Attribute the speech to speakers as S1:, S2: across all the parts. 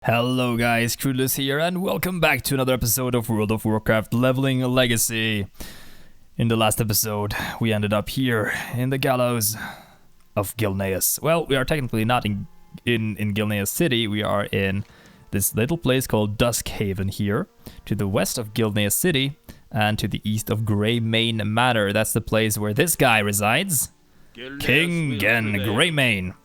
S1: Hello guys, Crudless here, and welcome back to another episode of World of Warcraft Leveling Legacy. In the last episode, we ended up here in the Gallows of Gilneas. Well, we are technically not in Gilneas City, we are in this little place called Dusk Haven here, to the west of Gilneas City, and to the east of Greymane Manor. That's the place where this guy resides, King Gen Greymane.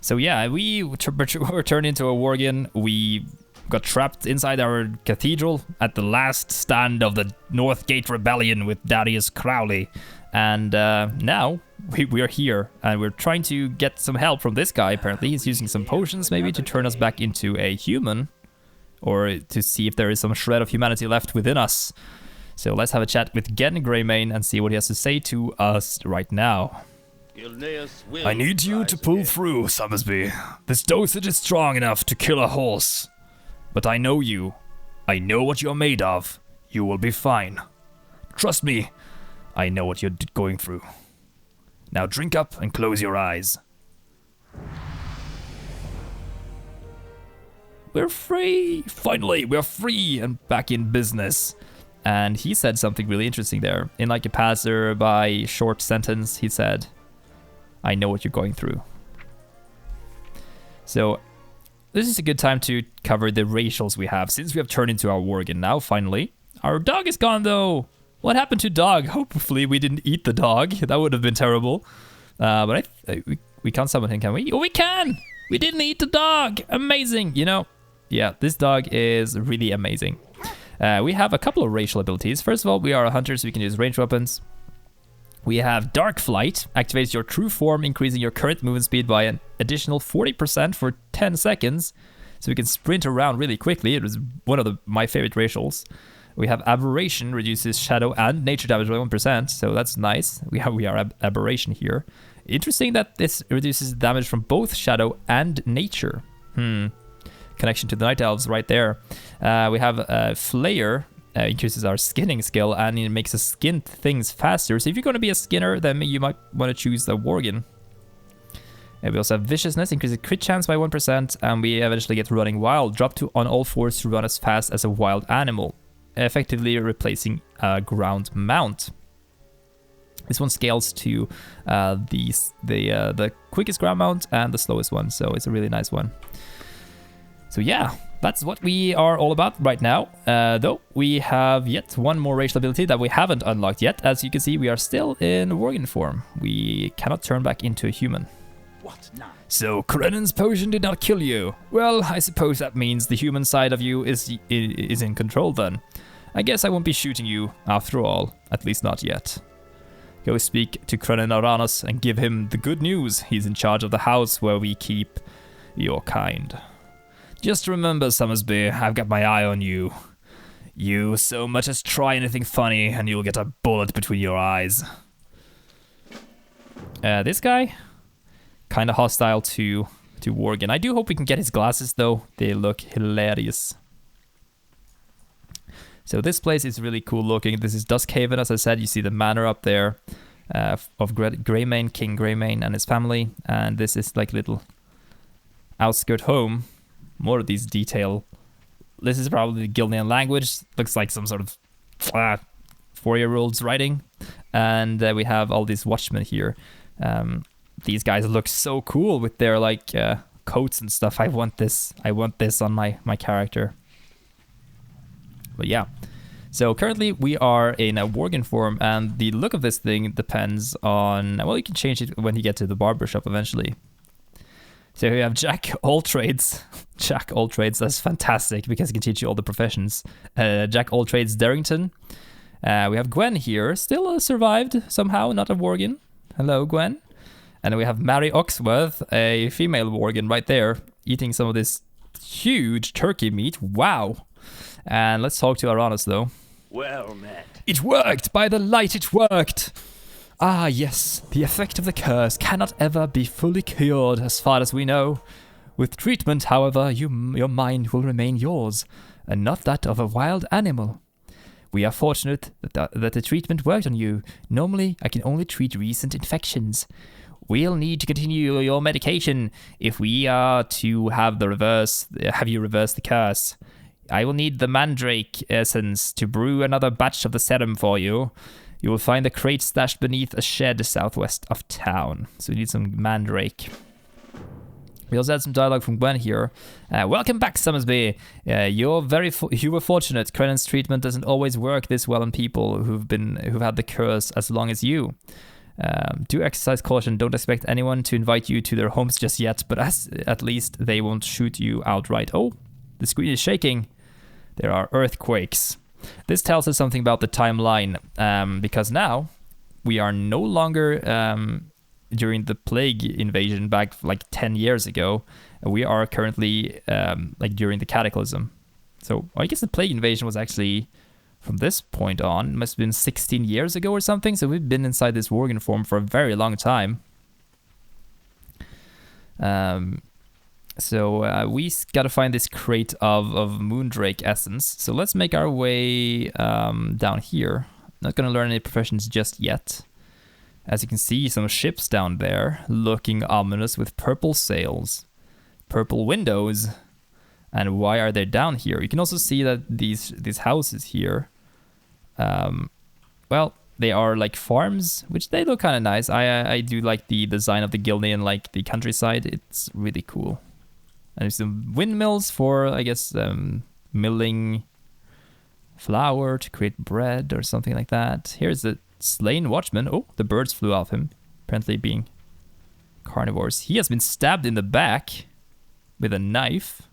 S1: So yeah, we were turned into a Worgen. We got trapped inside our cathedral at the last stand of the North Gate Rebellion with Darius Crowley. And now we are here, and we're trying to get some help from this guy, apparently. He's using some potions, maybe, to turn us back into a human, or to see if there is some shred of humanity left within us. So let's have a chat with Gen Greymane and see what he has to say to us right now. I need you to pull through, Summersby. This dosage is strong enough to kill a horse. But I know you. I know what you're made of. You will be fine. Trust me, I know what you're going through. Now drink up and close your eyes. We're free! Finally, we're free and back in business. And he said something really interesting there. In like a passerby short sentence, he said, I know what you're going through. So this is a good time to cover the racials we have, since we have turned into our Worgen now, finally. Our dog is gone though. What happened to dog? Hopefully we didn't eat the dog. That would have been terrible. But we can't summon him, can we? Oh, we can! We didn't eat the dog! Amazing! You know, yeah, this dog is really amazing. We have a couple of racial abilities. First of all, we are a hunter, so we can use ranged weapons. We have Dark Flight, activates your true form, increasing your current movement speed by an additional 40% for 10 seconds. So we can sprint around really quickly. It was one of my favorite racials. We have Aberration, reduces shadow and nature damage by 1%, so that's nice. We are Aberration here. Interesting that this reduces damage from both shadow and nature. Connection to the Night Elves right there. We have Flayer. Increases our skinning skill, and it makes us skin things faster. So if you're going to be a skinner, then you might want to choose the Worgen. And we also have Viciousness, increases crit chance by 1%, and we eventually get Running Wild, drop to on all fours to run as fast as a wild animal, effectively replacing a ground mount. This one scales to the quickest ground mount and the slowest one, so it's a really nice one. So yeah, that's what we are all about right now. Though we have yet one more racial ability that we haven't unlocked yet. As you can see, we are still in Worgen form. We cannot turn back into a human.
S2: What now?
S1: So Karenan's potion did not kill you. Well, I suppose that means the human side of you is in control then. I guess I won't be shooting you after all, at least not yet. Go speak to Krenan Aranos and give him the good news. He's in charge of the house where we keep your kind. Just remember, Summersby, I've got my eye on you. You so much as try anything funny, and you'll get a bullet between your eyes. This guy, kind of hostile to Worgen. I do hope we can get his glasses, though. They look hilarious. So this place is really cool looking. This is Dusk Haven, as I said. You see the manor up there of Greymane, King Greymane, and his family. And this is like little outskirt home. More of these detail. This is probably the Gilnean language. Looks like some sort of 4-year-old's writing. And we have all these watchmen here. These guys look so cool with their like coats and stuff. I want this on my character. But yeah. So currently we are in a Worgen form, and the look of this thing depends on, well, you can change it when you get to the barbershop eventually. So we have Jack All Trades. Jack All Trades, that's fantastic because he can teach you all the professions. Jack All Trades Darrington. We have Gwen here, still survived somehow, not a Worgen. Hello, Gwen. And then we have Mary Oxworth, a female Worgen right there, eating some of this huge turkey meat. Wow. And let's talk to Aranos though.
S2: Well met.
S1: It worked! By the light, it worked! Ah, yes, the effect of the curse cannot ever be fully cured as far as we know. With treatment, however, your mind will remain yours, and not that of a wild animal. We are fortunate that the treatment worked on you. Normally, I can only treat recent infections. we'll need to continue your medication if we are to have you reverse the curse. I will need the mandrake essence to brew another batch of the serum for you. You will find the crate stashed beneath a shed southwest of town. So we need some mandrake. We also had some dialogue from Gwen here. Welcome back, Summersby. You were fortunate. Crenan's treatment doesn't always work this well on people who've had the curse as long as you. Do exercise caution. Don't expect anyone to invite you to their homes just yet, but at least they won't shoot you outright. Oh, the screen is shaking. There are earthquakes. This tells us something about the timeline, because now we are no longer during the plague invasion back like 10 years ago. We are currently like during the cataclysm. So I guess the plague invasion was actually from this point on. It must have been 16 years ago or something. So we've been inside this Worgen form for a very long time. So we gotta find this crate of Moondrake essence. So let's make our way down here. Not gonna learn any professions just yet. As you can see, some ships down there looking ominous with purple sails, purple windows. And why are they down here? You can also see that these houses here, well, they are like farms, which they look kind of nice. I do like the design of the Gilnean, like the countryside. It's really cool. And there's some windmills for, I guess, milling flour to create bread or something like that. Here's the slain watchman. Oh, the birds flew off him, apparently being carnivores. He has been stabbed in the back with a knife.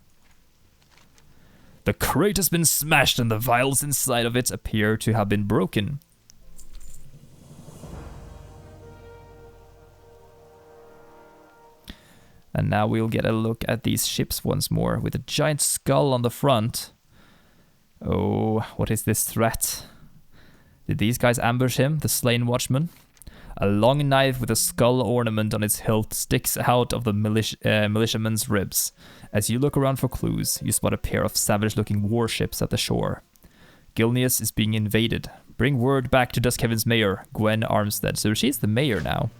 S1: The crate has been smashed and the vials inside of it appear to have been broken. And now we'll get a look at these ships once more with a giant skull on the front. Oh, what is this threat? Did these guys ambush him, the slain watchman? A long knife with a skull ornament on its hilt sticks out of the militiaman's ribs. As you look around for clues, you spot a pair of savage-looking warships at the shore. Gilneas is being invaded. Bring word back to Duskhaven's mayor, Gwen Armstead. So she's the mayor now.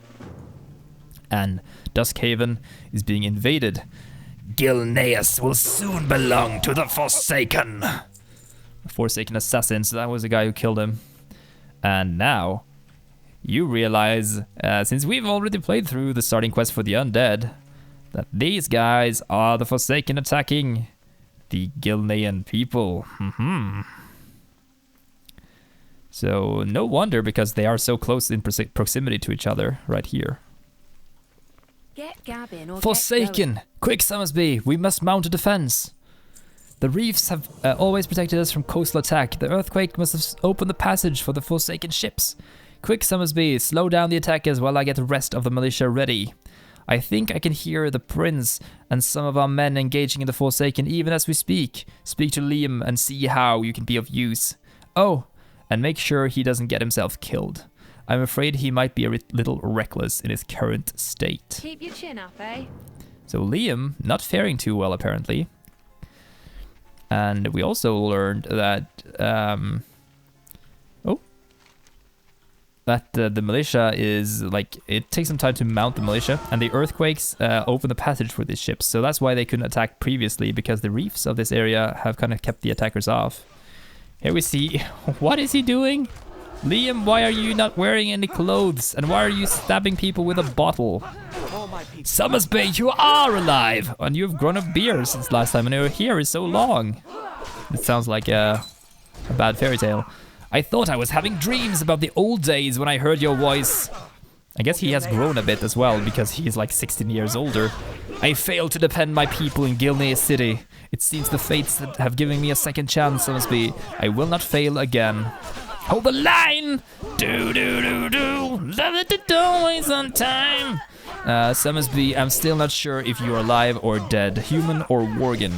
S1: And Duskhaven is being invaded. Gilneas will soon belong to the Forsaken. Forsaken assassin, so that was the guy who killed him. And now, you realize, since we've already played through the starting quest for the undead, that these guys are the Forsaken attacking the Gilnean people. So, no wonder, because they are so close in proximity to each other right here.
S3: Get Gavin or
S1: Forsaken! Quick, Summersby! We must mount a defense! The reefs have always protected us from coastal attack. The earthquake must have opened the passage for the Forsaken ships. Quick, Summersby, slow down the attackers while I get the rest of the militia ready. I think I can hear the prince and some of our men engaging in the Forsaken even as we speak. Speak to Liam and see how you can be of use. Oh, and make sure he doesn't get himself killed. I'm afraid he might be a little reckless in his current state.
S3: Keep your chin up, eh? So
S1: Liam, not faring too well apparently. And we also learned that, the militia is, like, it takes some time to mount the militia, and the earthquakes open the passage for these ships. So that's why they couldn't attack previously, because the reefs of this area have kind of kept the attackers off. Here we see, what is he doing? Liam, why are you not wearing any clothes? And why are you stabbing people with a bottle? Summersby, you are alive! And you've grown a beard since last time, and your hair is so long. It sounds like a bad fairy tale. I thought I was having dreams about the old days when I heard your voice. I guess he has grown a bit as well, because he's like 16 years older. I failed to defend my people in Gilneas City. It seems the fates that have given me a second chance, Summersby. I will not fail again. Hold the line! Do. Love it to don't waste on time. Summersby, I'm still not sure if you are alive or dead, human or Worgen.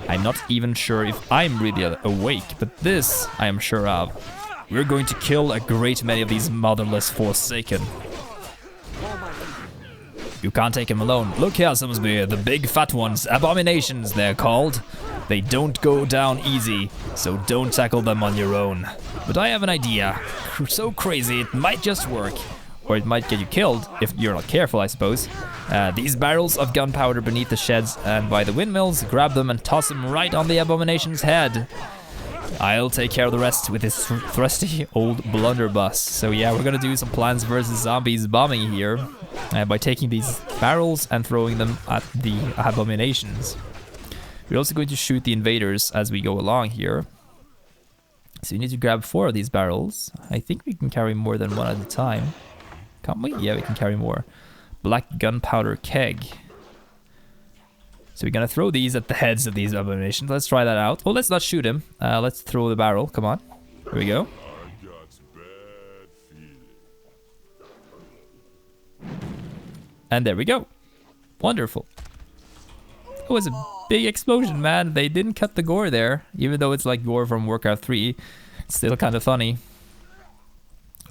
S1: I'm not even sure if I'm really awake, but this I am sure of. We're going to kill a great many of these motherless Forsaken. You can't take him alone. Look here, Summersby, the big fat ones, abominations they're called. They don't go down easy, so don't tackle them on your own. But I have an idea, so crazy it might just work. or it might get you killed if you're not careful, I suppose. These barrels of gunpowder beneath the sheds and by the windmills, grab them and toss them right on the abomination's head. I'll take care of the rest with this thrusty old blunderbuss. So yeah, we're gonna do some Plants vs. Zombies bombing here by taking these barrels and throwing them at the abominations. We're also going to shoot the invaders as we go along here. So you need to grab 4 of these barrels. I think we can carry more than 1 at a time. Can't we? Yeah, we can carry more. Black gunpowder keg. So we're gonna throw these at the heads of these abominations. Let's try that out. Oh, let's not shoot him. Let's throw the barrel. Come on. Here we go. And there we go. Wonderful. It was a big explosion, man. They didn't cut the gore there. Even though it's like gore from Warcraft 3. It's still kind of funny.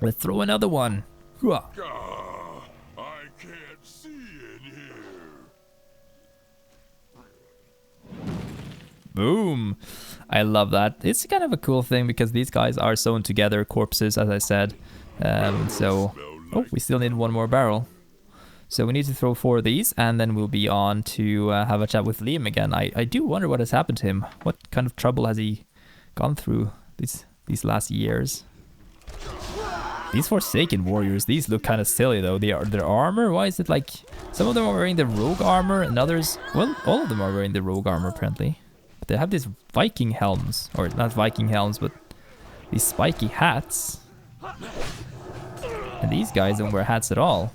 S1: Let's throw another one. Hooah.
S4: I can't see in here.
S1: Boom. I love that. It's kind of a cool thing because these guys are sewn together, corpses, as I said. Oh, we still need 1 more barrel. So we need to throw 4 of these, and then we'll be on to have a chat with Liam again. I do wonder what has happened to him. What kind of trouble has he gone through these last years? These Forsaken warriors, these look kind of silly though. Their armor, why is it like... Some of them are wearing the rogue armor, and others... Well, all of them are wearing the rogue armor apparently. But they have these Viking helms. Or not Viking helms, but these spiky hats. And these guys don't wear hats at all.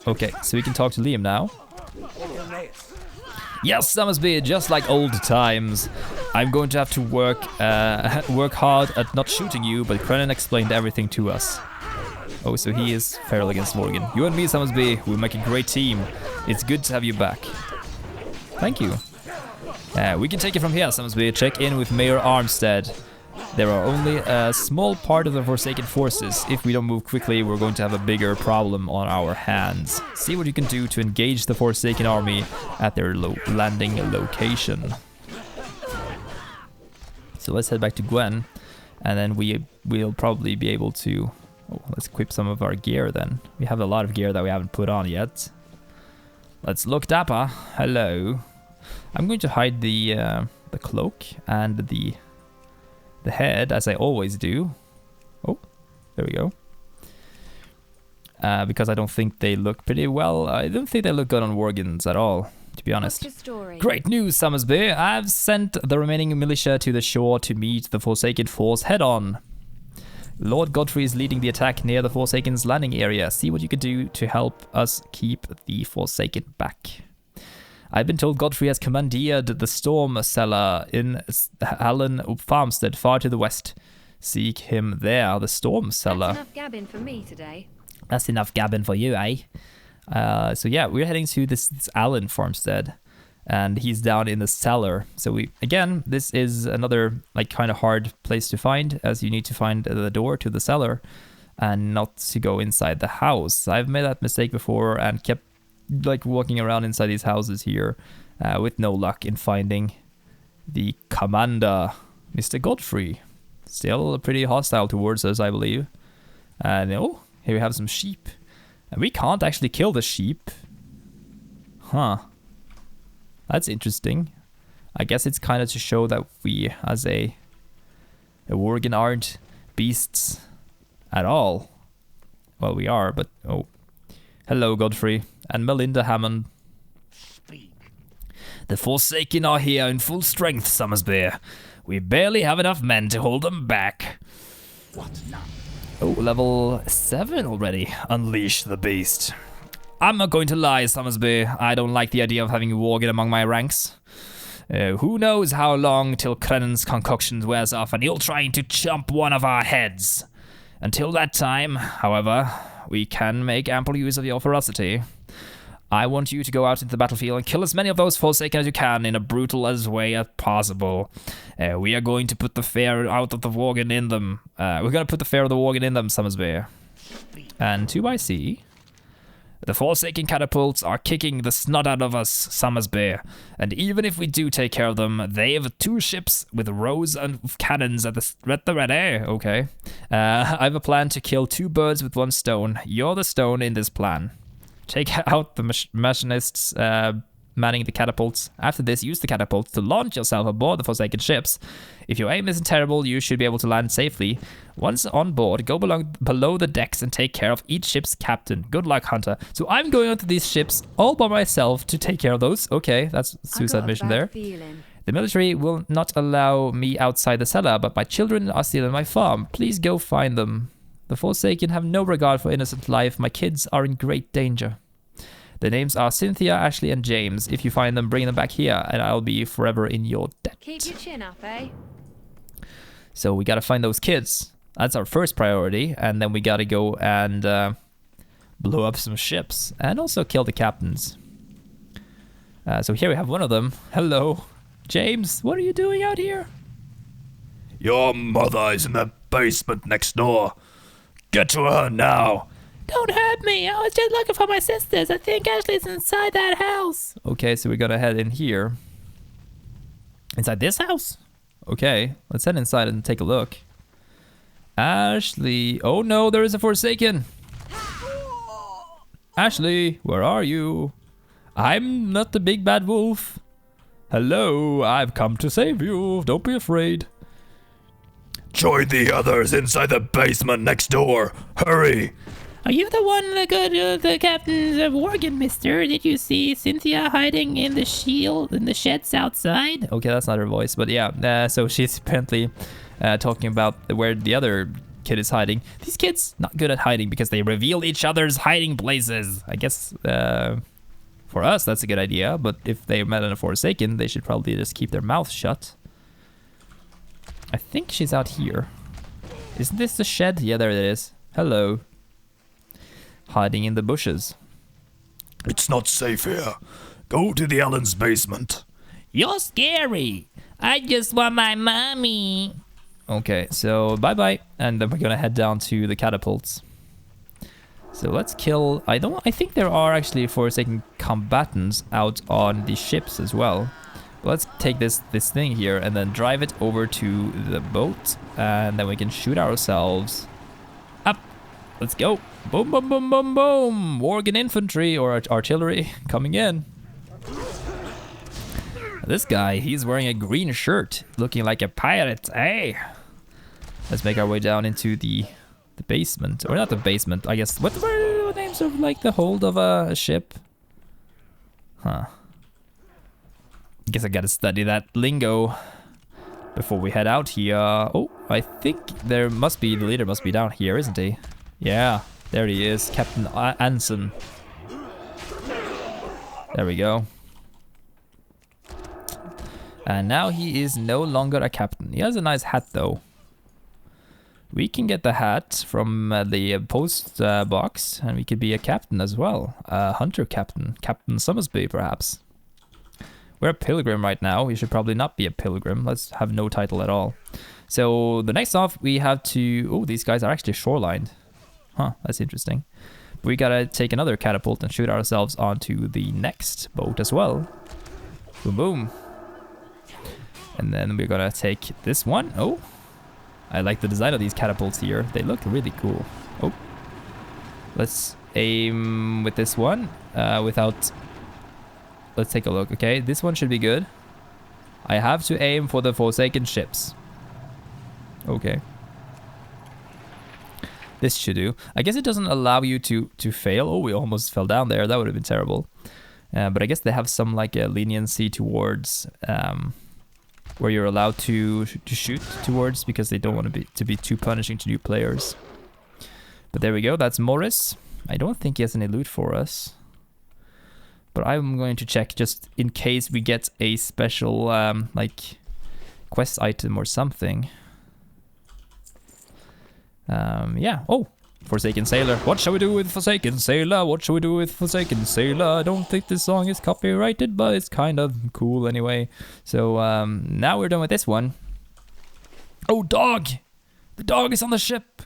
S1: Okay, so we can talk to Liam now. Yes, Summersby, just like old times. I'm going to have to work hard at not shooting you, but Krenin explained everything to us. Oh, so he is feral against Worgen. You and me, Summersby, we make a great team. It's good to have you back. Thank you. We can take it from here, Summersby. Check in with Mayor Armstead. There are only a small part of the Forsaken forces. If we don't move quickly, we're going to have a bigger problem on our hands. See what you can do to engage the Forsaken army at their landing location. So let's head back to Gwen, and then we'll probably be able to... Oh, let's equip some of our gear then. We have a lot of gear that we haven't put on yet. Let's look dapper. Hello. I'm going to hide the cloak and the head, as I always do. Oh, there we go. Because I don't think they look pretty well. I don't think they look good on Worgens at all, to be honest. Great news, Summersby. I've sent the remaining militia to the shore to meet the Forsaken force head-on. Lord Godfrey is leading the attack near the Forsaken's landing area. See what you can do to help us keep the Forsaken back. I've been told Godfrey has commandeered the storm cellar in Allen Farmstead, far to the west. Seek him there, the storm cellar.
S3: That's enough gabbing for me today.
S1: That's enough gabbing for you, eh? So yeah, we're heading to this Allen Farmstead, and he's down in the cellar. So again, this is another like kind of hard place to find, as you need to find the door to the cellar and not to go inside the house. I've made that mistake before and kept like walking around inside these houses here with no luck in finding the commander, Mr. Godfrey. Still pretty hostile towards us, I believe. And oh, here we have some sheep. And we can't actually kill the sheep. Huh. That's interesting. I guess it's kind of to show that we, as a Worgen, aren't beasts at all. Well, we are, but oh. Hello, Godfrey. And Melinda Hammond.
S2: Speak.
S1: The Forsaken are here in full strength, Summersby. We barely have enough men to hold them back.
S2: What now?
S1: Oh, level 7 already. Unleash the beast. I'm not going to lie, Summersby. I don't like the idea of having Worgen among my ranks. Who knows how long till Krenin's concoction wears off and he'll try to chomp one of our heads. Until that time, however, we can make ample use of your ferocity. I want you to go out into the battlefield and kill as many of those Forsaken as you can in a brutal as way as possible. We are going to put the fear out of the Worgen in them. We're going to put the fear of the Worgen in them, Summersby. And 2 by C. The Forsaken catapults are kicking the snot out of us, Summersby. And even if we do take care of them, they have 2 ships with rows of cannons at the ready. Okay. I have a plan to kill 2 birds with 1 stone. You're the stone in this plan. Take out the machinists manning the catapults. After this, use the catapults to launch yourself aboard the Forsaken ships. If your aim isn't terrible, you should be able to land safely. Once on board, go below the decks and take care of each ship's captain. Good luck, Hunter. So I'm going onto these ships all by myself to take care of those. Okay, that's a suicide mission there. The military will not allow me outside the cellar, but my children are still in my farm. Please go find them. The Forsaken have no regard for innocent life. My kids are in great danger. The names are Cynthia, Ashley, and James. If you find them, bring them back here, and I'll be forever in your debt.
S3: Keep your chin up, eh?
S1: So we gotta find those kids. That's our first priority, and then we gotta go and blow up some ships, and also kill the captains. So here we have one of them. Hello, James. What are you doing out here?
S4: Your mother is in the basement next door. Get to her now.
S5: Don't hurt me. I was just looking for my sisters. I think Ashley's inside that house.
S1: Okay, so we're gonna head in here. Inside this house? Okay, let's head inside and take a look. Ashley. Oh no, there is a Forsaken. Ashley, where are you? I'm not the big bad wolf. Hello, I've come to save you. Don't be afraid.
S4: Join the others inside the basement next door. Hurry.
S5: Are you the one that got the captain's Worgen, mister? Did you see Cynthia hiding in the shield in the sheds outside?
S1: Okay, that's not her voice, but yeah. So she's apparently talking about where the other kid is hiding. These kids, not good at hiding because they reveal each other's hiding places. I guess for us, that's a good idea, but if they met in a Forsaken, they should probably just keep their mouth shut. I think she's out here. Isn't this the shed? Yeah, there it is. Hello. Hiding in the bushes.
S4: It's not safe here. Go to the Allen's basement.
S5: You're scary. I just want my mommy.
S1: Okay, so bye-bye. And then we're gonna head down to the catapults. So let's kill... I think there are actually Forsaken combatants out on the ships as well. Let's take this thing here and then drive it over to the boat. And then we can shoot ourselves up. Let's go. Boom, boom, boom, boom, boom. Worgen infantry or artillery coming in. This guy, he's wearing a green shirt, looking like a pirate. Hey, let's make our way down into the basement, or not the basement. I guess what were the names of like the hold of a ship? Huh. I guess I gotta study that lingo before we head out here. Oh, I think the leader must be down here, isn't he? Yeah. There he is, Captain Anson. There we go. And now he is no longer a captain. He has a nice hat though. We can get the hat from the post box, and we could be a captain as well. Hunter captain. Captain Summersby, perhaps. We're a pilgrim right now. We should probably not be a pilgrim. Let's have no title at all. So the next off, we have to... Oh, these guys are actually shorelined. Huh, that's interesting. We gotta take another catapult and shoot ourselves onto the next boat as well. Boom, boom. And then we're gonna take this one. Oh, I like the design of these catapults here. They look really cool. Oh, let's aim with this one without... Let's take a look. Okay, this one should be good. I have to aim for the Forsaken ships. Okay. This should do. I guess it doesn't allow you to fail. Oh, we almost fell down there. That would have been terrible. But I guess they have some like a leniency towards where you're allowed to shoot towards, because they don't want to be too punishing to new players. But there we go. That's Morris. I don't think he has any loot for us. But I'm going to check just in case we get a special like quest item or something. Yeah. Oh, Forsaken Sailor. What shall we do with Forsaken Sailor? What shall we do with Forsaken Sailor? I don't think this song is copyrighted, but it's kind of cool anyway. So now we're done with this one. Oh, dog! The dog is on the ship.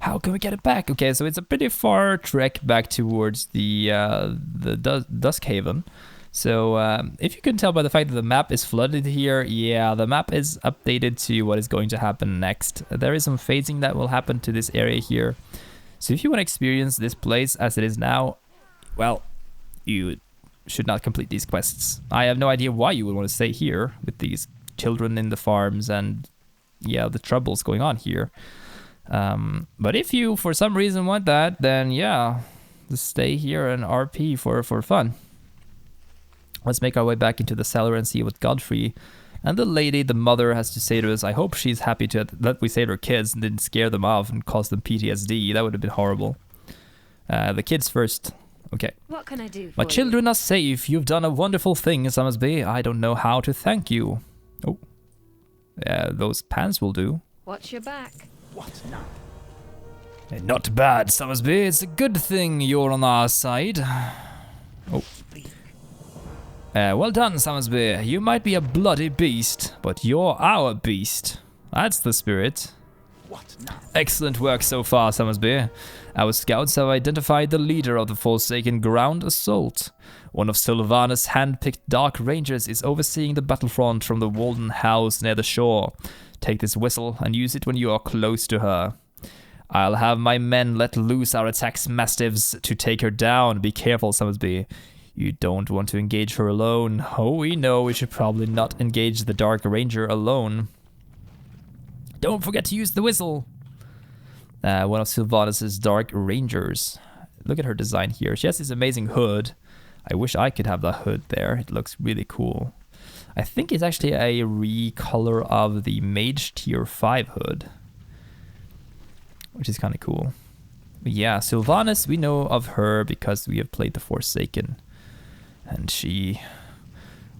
S1: How can we get it back? Okay, so it's a pretty far trek back towards the Dusk Haven. So if you can tell by the fact that the map is flooded here, yeah, the map is updated to what is going to happen next. There is some phasing that will happen to this area here. So if you want to experience this place as it is now, well, you should not complete these quests. I have no idea why you would want to stay here with these children in the farms and, yeah, the troubles going on here. But if you, for some reason, want that, then yeah, just stay here and RP for fun. Let's make our way back into the cellar and see what Godfrey and the lady, the mother, has to say to us. I hope she's happy that we saved her kids and didn't scare them off and cause them PTSD. That would have been horrible. The kids first. Okay.
S3: What can I do for
S1: My children are safe. You've done a wonderful thing, Summersby. I don't know how to thank you. Oh. Those pants will do.
S3: Watch your back.
S2: What now?
S1: Not bad, Summersby. It's a good thing you're on our side. Oh. Well done, Summersby. You might be a bloody beast, but you're our beast. That's the spirit.
S2: What now?
S1: Excellent work so far, Summersby. Our scouts have identified the leader of the Forsaken ground assault. One of Sylvanas' hand-picked Dark Rangers is overseeing the battlefront from the Walden house near the shore. Take this whistle and use it when you are close to her. I'll have my men let loose our attacks mastiffs to take her down. Be careful, Summersby. You don't want to engage her alone. Oh, we know we should probably not engage the Dark Ranger alone. Don't forget to use the whistle. One of Sylvanas' Dark Rangers. Look at her design here. She has this amazing hood. I wish I could have that hood there. It looks really cool. I think it's actually a recolor of the Mage Tier 5 hood, which is kind of cool. But yeah, Sylvanas, we know of her because we have played the Forsaken. And she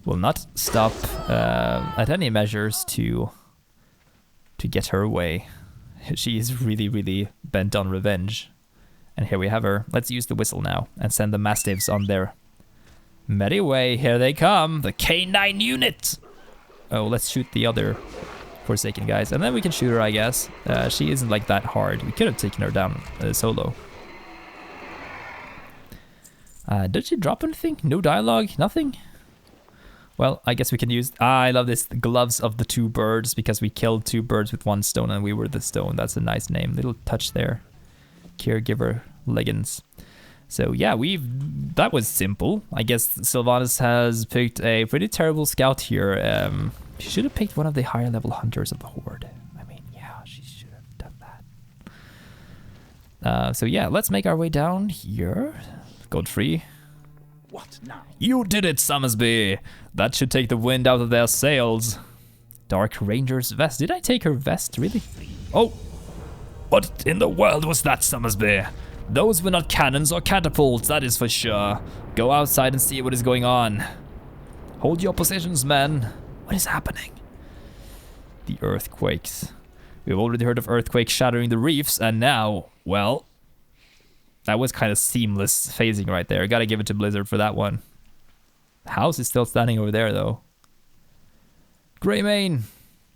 S1: will not stop at any measures to get her way. She is really, really bent on revenge. And here we have her. Let's use the whistle now and send the Mastiffs on their merry way. Here they come, the K9 unit. Oh, let's shoot the other Forsaken guys. And then we can shoot her, I guess. She isn't like that hard. We could have taken her down solo. Did she drop anything? No dialogue? Nothing? Well, I guess we can use... I love this. The gloves of the two birds, because we killed two birds with one stone and we were the stone. That's a nice name. Little touch there. Caregiver leggings. So yeah, that was simple. I guess Sylvanas has picked a pretty terrible scout here. She should have picked one of the higher level hunters of the Horde. I mean, yeah, she should have done that. So yeah, let's make our way down here. Godfrey.
S2: What now?
S4: You did it, Summersby.
S1: That should take the wind out of their sails. Dark Ranger's vest. Did I take her vest, really?
S4: Oh, what in the world was that, Summersby?
S1: Those were not cannons or catapults, that is for sure. Go outside and see what is going on. Hold your positions, men. What is happening? The earthquakes. We've already heard of earthquakes shattering the reefs, and now, well... That was kind of seamless phasing right there. Gotta give it to Blizzard for that one. The house is still standing over there, though. Greymane.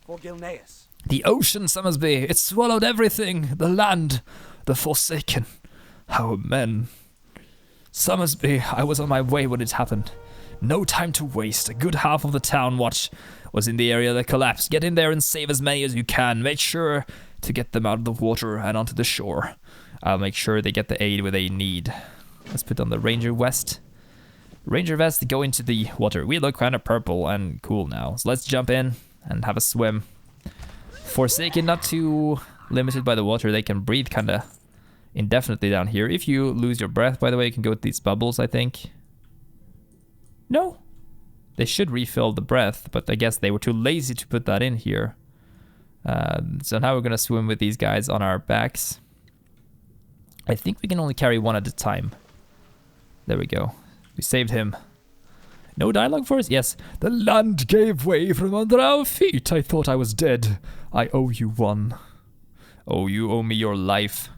S2: For Gilneas.
S1: The ocean, Summersby. It swallowed everything. The land. The Forsaken. Our men. Summersby, I was on my way when it happened. No time to waste. A good half of the town watch was in the area that collapsed. Get in there and save as many as you can. Make sure to get them out of the water and onto the shore. I'll make sure they get the aid where they need. Let's put on the Ranger Vest. Ranger Vest, go into the water. We look kind of purple and cool now. So let's jump in and have a swim. Forsaken, not too limited by the water. They can breathe kind of indefinitely down here. If you lose your breath, by the way, you can go with these bubbles, I think. No. They should refill the breath, but I guess they were too lazy to put that in here. So now we're going to swim with these guys on our backs. I think we can only carry one at a time. There we go. We saved him. No dialogue for us? Yes. The land gave way from under our feet. I thought I was dead. I owe you one. Oh, you owe me your life.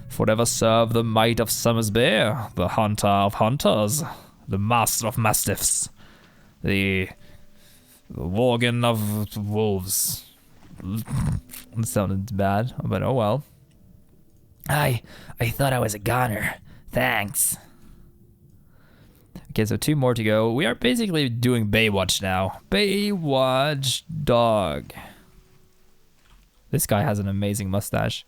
S1: Forever serve the might of Summersby, the hunter of hunters, the master of mastiffs, the Worgen of wolves. It sounded bad, but oh well. I thought I was a goner. Thanks. Okay, so 2 more to go. We are basically doing Baywatch now. Baywatch dog. This guy has an amazing mustache.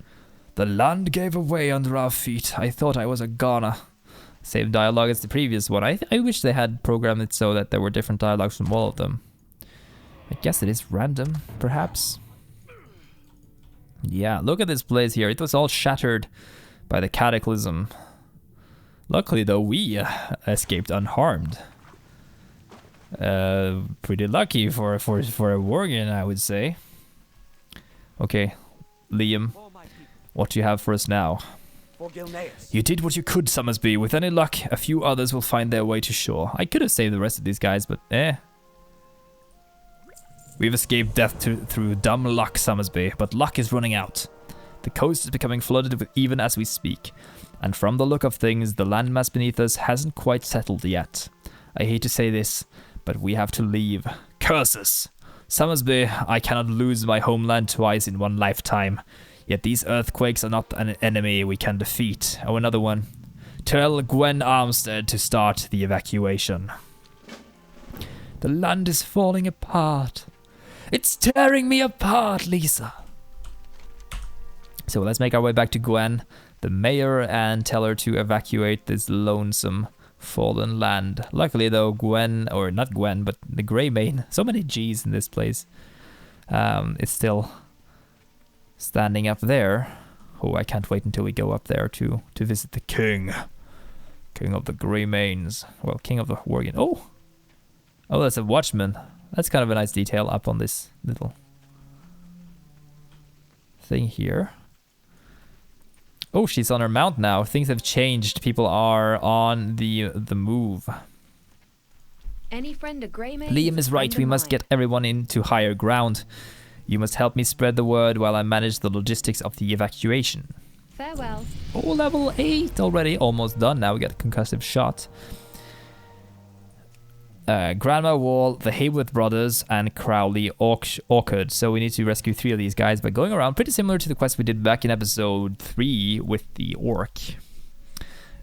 S1: The land gave away under our feet. I thought I was a goner. Same dialogue as the previous one. I wish they had programmed it so that there were different dialogues from all of them. I guess it is random, perhaps. Yeah, look at this place here. It was all shattered by the Cataclysm. Luckily, though, we escaped unharmed. Pretty lucky for a Worgen, I would say. Okay, Liam, what do you have for us now?
S2: For Gilneas.
S1: You did what you could, Summersby. With any luck, a few others will find their way to shore. I could have saved the rest of these guys, but We've escaped death through dumb luck, Summersby, but luck is running out. The coast is becoming flooded even as we speak, and from the look of things, the landmass beneath us hasn't quite settled yet. I hate to say this, but we have to leave. Curses! Summersby, I cannot lose my homeland twice in one lifetime. Yet these earthquakes are not an enemy we can defeat. Oh, another one. Tell Gwen Armstead to start the evacuation. The land is falling apart. It's tearing me apart, Lisa. So let's make our way back to Gwen, the mayor, and tell her to evacuate this lonesome fallen land. Luckily though, Gwen, or not Gwen, but the Greymane, so many G's in this place, is still standing up there. Oh, I can't wait until we go up there to visit the king. King of the Greymanes. Well, king of the Worgen. Oh, that's a watchman. That's kind of a nice detail up on this little thing here. Oh, she's on her mount now. Things have changed. People are on the move.
S3: Any friend of Greymane?
S1: Liam is right. We must get everyone into higher ground. You must help me spread the word while I manage the logistics of the evacuation.
S3: Farewell.
S1: Oh, level 8 already. Almost done. Now we got a concussive shot. Grandma Wall, the Haywood brothers, and Crowley Orchard. So we need to rescue 3 of these guys by going around, pretty similar to the quest we did back in episode 3 with the orc.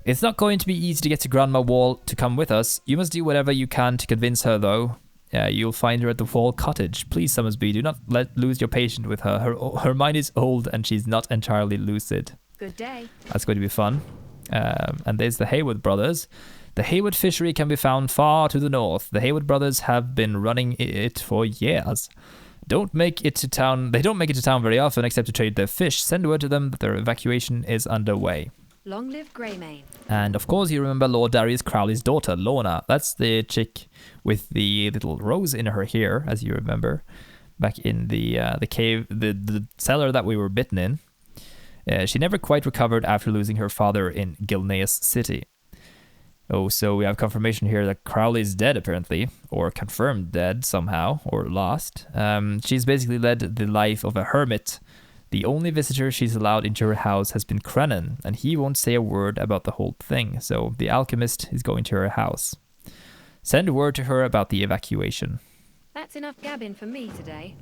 S1: It's not going to be easy to get to Grandma Wall to come with us. You must do whatever you can to convince her, though. You'll find her at the Wall Cottage. Please, Summersby, do not lose your patience with her. Her mind is old and she's not entirely lucid.
S3: Good day.
S1: That's going to be fun. And there's the Haywood brothers. The Haywood fishery can be found far to the north. The Haywood brothers have been running it for years. They don't make it to town very often except to trade their fish. Send word to them that their evacuation is underway.
S3: Long live Greymane.
S1: And of course you remember Lord Darius Crowley's daughter, Lorna. That's the chick with the little rose in her hair, as you remember, back in the cave, the cellar that we were bitten in. She never quite recovered after losing her father in Gilneas City. Oh, so we have confirmation here that Crowley is dead, apparently, or confirmed dead somehow, or lost. She's basically led the life of a hermit. The only visitor she's allowed into her house has been Crennan, and he won't say a word about the whole thing, so the alchemist is going to her house. Send word to her about the evacuation.
S3: That's enough gabbing for me today.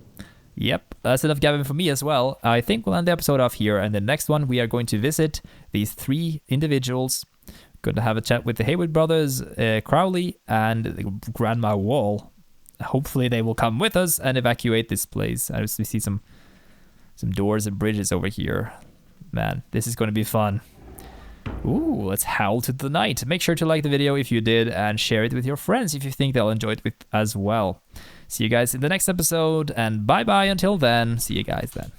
S1: Yep, that's enough gabbing for me as well. I think we'll end the episode off here, and the next one we are going to visit these 3 individuals. Going to have a chat with the Haywood brothers, Crowley, and Grandma Wall. Hopefully they will come with us and evacuate this place. I just see some doors and bridges over here. Man, this is going to be fun. Ooh, let's howl to the night. Make sure to like the video if you did and share it with your friends if you think they'll enjoy it as well. See you guys in the next episode, and bye-bye until then. See you guys then.